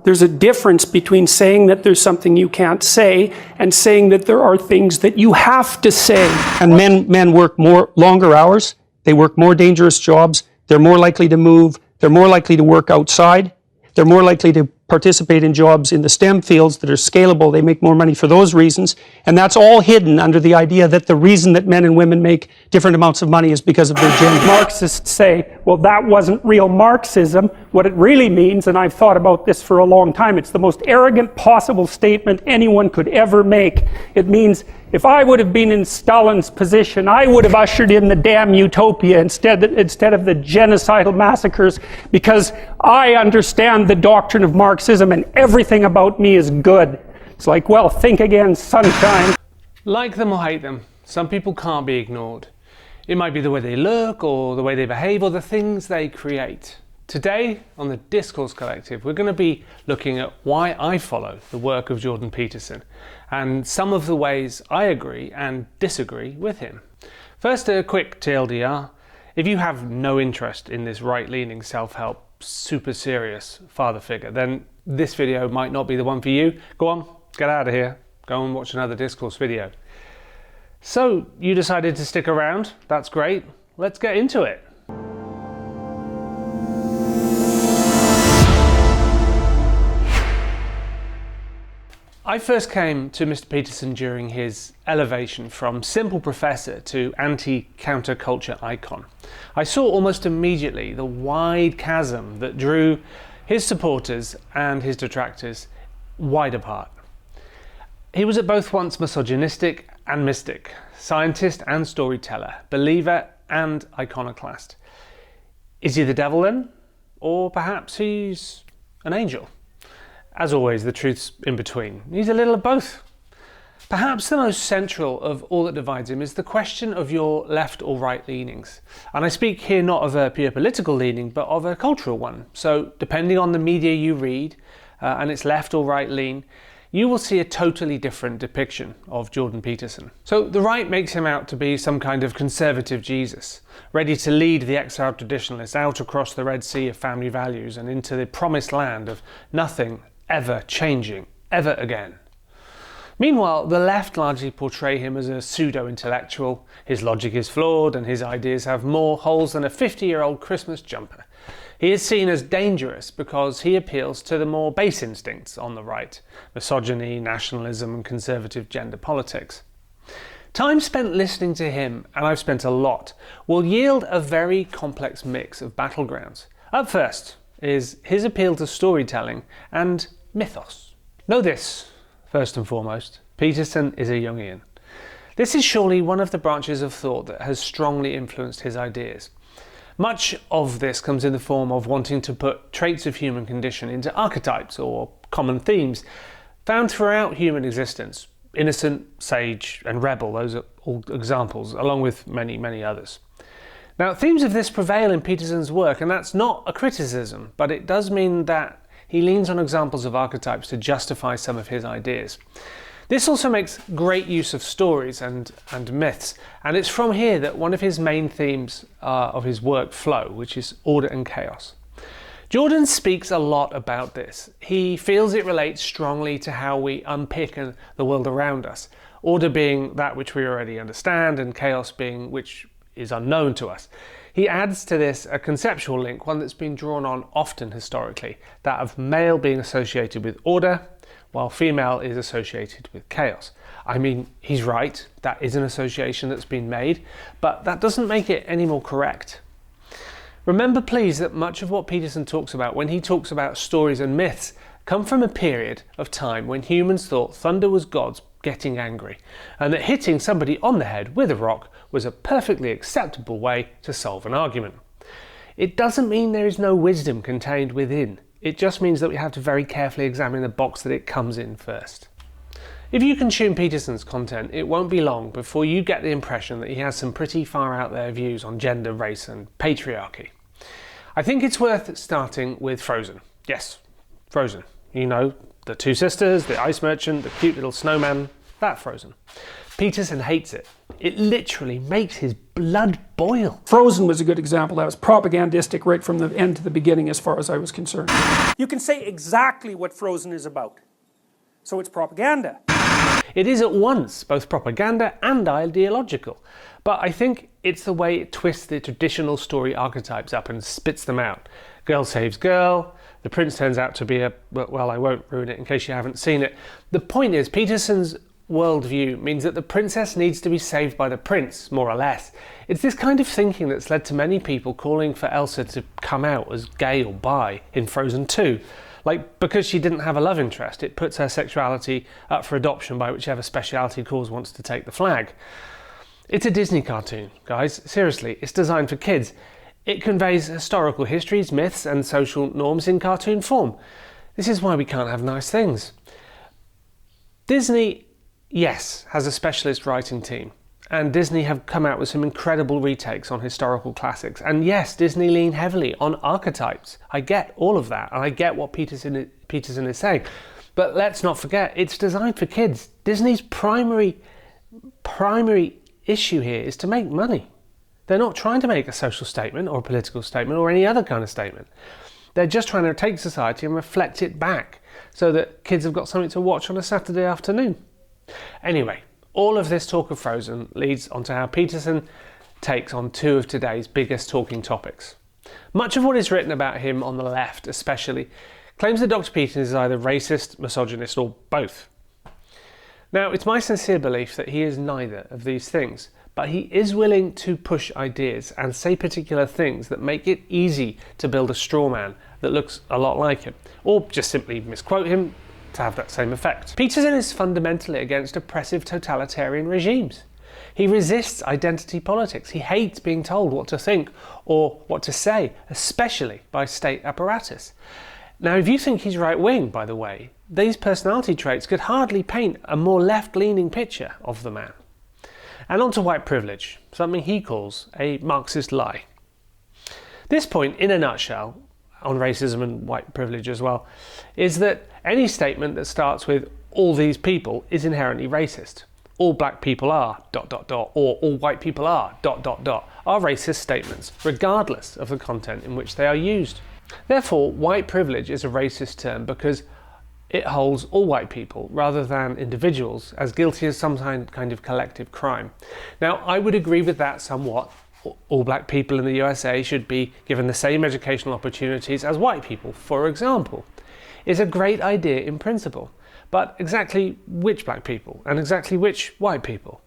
There's a difference between saying that there's something you can't say and saying that there are things that you have to say. And men work longer hours. They work more dangerous jobs. They're more likely to move. They're more likely to work outside. They're more likely to participate in jobs in the STEM fields that are scalable. They make more money for those reasons. And that's all hidden under the idea that the reason that men and women make different amounts of money is because of their gender. Marxists say, well, that wasn't real Marxism. What it really means, and I've thought about this for a long time, it's the most arrogant possible statement anyone could ever make. It means, if I would have been in Stalin's position, I would have ushered in the damn utopia instead of the genocidal massacres, because I understand the doctrine of Marxism and everything about me is good. It's like, well, think again, sunshine. Like them or hate them, some people can't be ignored. It might be the way they look, or the way they behave, or the things they create. Today, on the Discourse Collective, we're going to be looking at why I follow the work of Jordan Peterson, and some of the ways I agree and disagree with him. First, a quick TLDR. If you have no interest in this right-leaning self-help, super serious father figure, then this video might not be the one for you. Go on, get out of here. Go and watch another Discourse video. So, you decided to stick around. That's great. Let's get into it. I first came to Mr. Peterson during his elevation from simple professor to anti-counterculture icon. I saw almost immediately the wide chasm that drew his supporters and his detractors wide apart. He was at both once misogynistic and mystic, scientist and storyteller, believer and iconoclast. Is he the devil then? Or perhaps he's an angel? As always, the truth's in between. He's a little of both. Perhaps the most central of all that divides him is the question of your left or right leanings. And I speak here not of a pure political leaning, but of a cultural one. So depending on the media you read and its left or right lean, you will see a totally different depiction of Jordan Peterson. So the right makes him out to be some kind of conservative Jesus, ready to lead the exiled traditionalists out across the Red Sea of family values and into the promised land of nothing ever changing, ever again. Meanwhile, the left largely portray him as a pseudo-intellectual. His logic is flawed and his ideas have more holes than a 50-year-old Christmas jumper. He is seen as dangerous because he appeals to the more base instincts on the right: misogyny, nationalism and conservative gender politics. Time spent listening to him, and I've spent a lot, will yield a very complex mix of battlegrounds. Up first is his appeal to storytelling and mythos. Know this, first and foremost, Peterson is a Jungian. This is surely one of the branches of thought that has strongly influenced his ideas. Much of this comes in the form of wanting to put traits of human condition into archetypes or common themes found throughout human existence. Innocent, sage and rebel, those are all examples, along with many, many others. Now, themes of this prevail in Peterson's work, and that's not a criticism, but it does mean that he leans on examples of archetypes to justify some of his ideas. This also makes great use of stories and myths, and it's from here that one of his main themes of his work flow, which is order and chaos. Jordan speaks a lot about this. He feels it relates strongly to how we unpick the world around us, order being that which we already understand, and chaos being which is unknown to us. He adds to this a conceptual link, one that's been drawn on often historically, that of male being associated with order, while female is associated with chaos. I mean, he's right, that is an association that's been made, but that doesn't make it any more correct. Remember please that much of what Peterson talks about when he talks about stories and myths come from a period of time when humans thought thunder was gods getting angry, and that hitting somebody on the head with a rock was a perfectly acceptable way to solve an argument. It doesn't mean there is no wisdom contained within. It just means that we have to very carefully examine the box that it comes in first. If you consume Peterson's content, it won't be long before you get the impression that he has some pretty far out there views on gender, race and patriarchy. I think it's worth starting with Frozen. Yes, Frozen. You know, the two sisters, the ice merchant, the cute little snowman, That Frozen. Peterson hates it. It literally makes his blood boil. Frozen was a good example. That was propagandistic right from the end to the beginning as far as I was concerned. You can say exactly what Frozen is about. So it's propaganda. It is at once both propaganda and ideological, but I think it's the way it twists the traditional story archetypes up and spits them out. Girl saves girl, the prince turns out to be well, I won't ruin it in case you haven't seen it. The point is, Peterson's worldview means that the princess needs to be saved by the prince, more or less. It's this kind of thinking that's led to many people calling for Elsa to come out as gay or bi in Frozen 2. Like, because she didn't have a love interest, it puts her sexuality up for adoption by whichever speciality cause wants to take the flag. It's a Disney cartoon, guys. Seriously, it's designed for kids. It conveys historical histories, myths, and social norms in cartoon form. This is why we can't have nice things. Disney, yes, has a specialist writing team. And Disney have come out with some incredible retakes on historical classics. And yes, Disney lean heavily on archetypes. I get all of that, and I get what Peterson is saying. But let's not forget, it's designed for kids. Disney's primary issue here is to make money. They're not trying to make a social statement or a political statement or any other kind of statement. They're just trying to take society and reflect it back so that kids have got something to watch on a Saturday afternoon. Anyway, all of this talk of Frozen leads onto how Peterson takes on two of today's biggest talking topics. Much of what is written about him on the left especially claims that Dr. Peterson is either racist, misogynist, or both. Now, it's my sincere belief that he is neither of these things, but he is willing to push ideas and say particular things that make it easy to build a straw man that looks a lot like him, or just simply misquote him to have that same effect. Peterson is fundamentally against oppressive totalitarian regimes. He resists identity politics. He hates being told what to think or what to say, especially by state apparatus. Now, if you think he's right-wing, by the way, these personality traits could hardly paint a more left-leaning picture of the man. And on to white privilege, something he calls a Marxist lie. This point, in a nutshell, on racism and white privilege as well, is that any statement that starts with all these people is inherently racist. All black people are ... or all white people are ... are racist statements, regardless of the content in which they are used. Therefore, white privilege is a racist term because it holds all white people, rather than individuals, as guilty of some kind of collective crime. Now, I would agree with that somewhat. All black people in the USA should be given the same educational opportunities as white people, for example, is a great idea in principle. But exactly which black people and exactly which white people?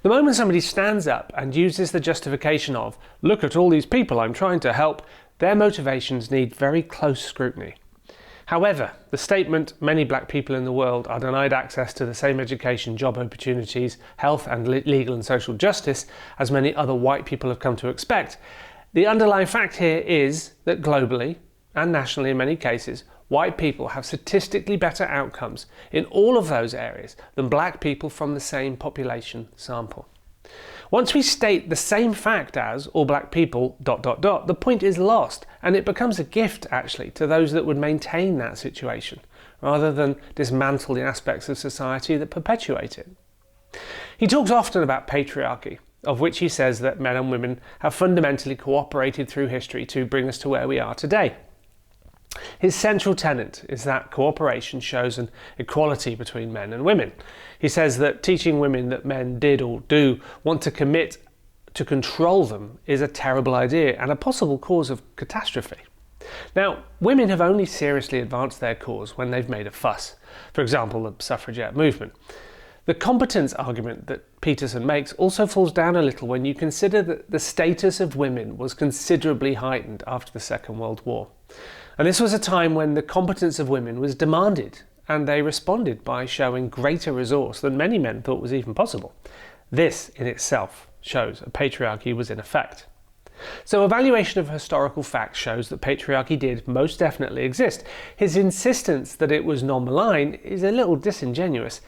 The moment somebody stands up and uses the justification of, look at all these people I'm trying to help, their motivations need very close scrutiny. However, the statement, many black people in the world are denied access to the same education, job opportunities, health and legal and social justice as many other white people have come to expect, the underlying fact here is that globally, and nationally in many cases, white people have statistically better outcomes in all of those areas than black people from the same population sample. Once we state the same fact as all black people ... the point is lost, and it becomes a gift actually to those that would maintain that situation, rather than dismantle the aspects of society that perpetuate it. He talks often about patriarchy, of which he says that men and women have fundamentally cooperated through history to bring us to where we are today. His central tenet is that cooperation shows an equality between men and women. He says that teaching women that men did or do want to commit to control them is a terrible idea and a possible cause of catastrophe. Now, women have only seriously advanced their cause when they've made a fuss. For example, the suffragette movement. The competence argument that Peterson makes also falls down a little when you consider that the status of women was considerably heightened after the Second World War. And this was a time when the competence of women was demanded, and they responded by showing greater resource than many men thought was even possible. This in itself shows a patriarchy was in effect. So evaluation of historical facts shows that patriarchy did most definitely exist. His insistence that it was non-malign is a little disingenuous.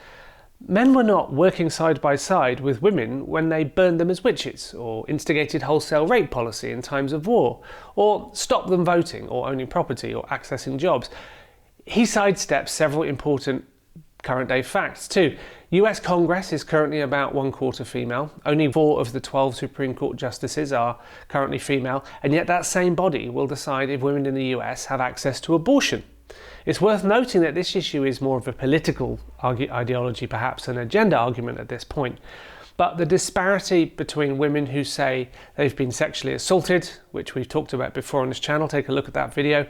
Men were not working side by side with women when they burned them as witches, or instigated wholesale rape policy in times of war, or stopped them voting, or owning property, or accessing jobs. He sidesteps several important current day facts too. US Congress is currently about 1/4 female. Only 4 of the 12 Supreme Court justices are currently female, and yet that same body will decide if women in the US have access to abortion. It's worth noting that this issue is more of a political ideology perhaps than a gender argument at this point. But the disparity between women who say they've been sexually assaulted, which we've talked about before on this channel, take a look at that video,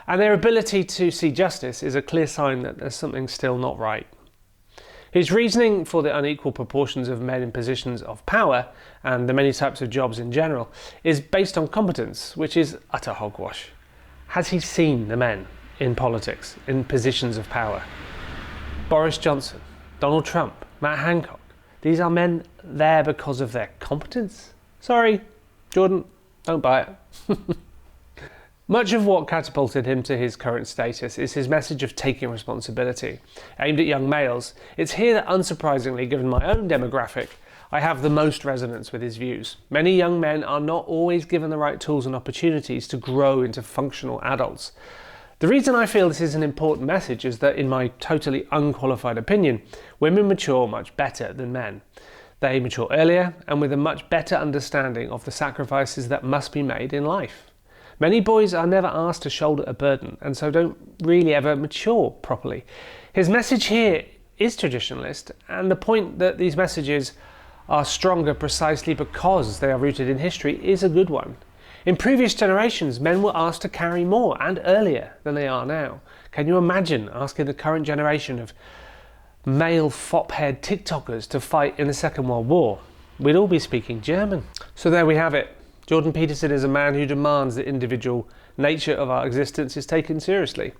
and their ability to see justice is a clear sign that there's something still not right. His reasoning for the unequal proportions of men in positions of power, and the many types of jobs in general, is based on competence, which is utter hogwash. Has he seen the men in politics, in positions of power? Boris Johnson, Donald Trump, Matt Hancock. These are men there because of their competence? Sorry, Jordan, don't buy it. Much of what catapulted him to his current status is his message of taking responsibility. Aimed at young males, it's here that, unsurprisingly, given my own demographic, I have the most resonance with his views. Many young men are not always given the right tools and opportunities to grow into functional adults. The reason I feel this is an important message is that, in my totally unqualified opinion, women mature much better than men. They mature earlier and with a much better understanding of the sacrifices that must be made in life. Many boys are never asked to shoulder a burden and so don't really ever mature properly. His message here is traditionalist, and the point that these messages are stronger precisely because they are rooted in history is a good one. In previous generations, men were asked to carry more and earlier than they are now. Can you imagine asking the current generation of male fop-haired TikTokers to fight in the Second World War? We'd all be speaking German. So there we have it. Jordan Peterson is a man who demands the individual nature of our existence is taken seriously.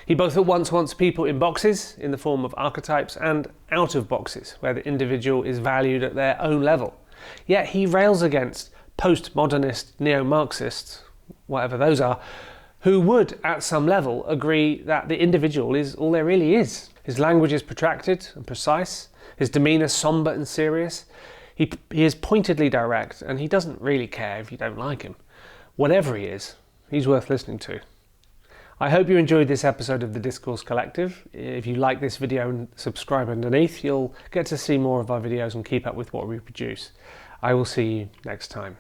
He both at once wants people in boxes, in the form of archetypes, and out of boxes, where the individual is valued at their own level. Yet he rails against postmodernist neo-Marxists, whatever those are, who would, at some level, agree that the individual is all there really is. His language is protracted and precise, his demeanour sombre and serious. He is pointedly direct, and he doesn't really care if you don't like him. Whatever he is, he's worth listening to. I hope you enjoyed this episode of the Discourse Collective. If you like this video and subscribe underneath, you'll get to see more of our videos and keep up with what we produce. I will see you next time.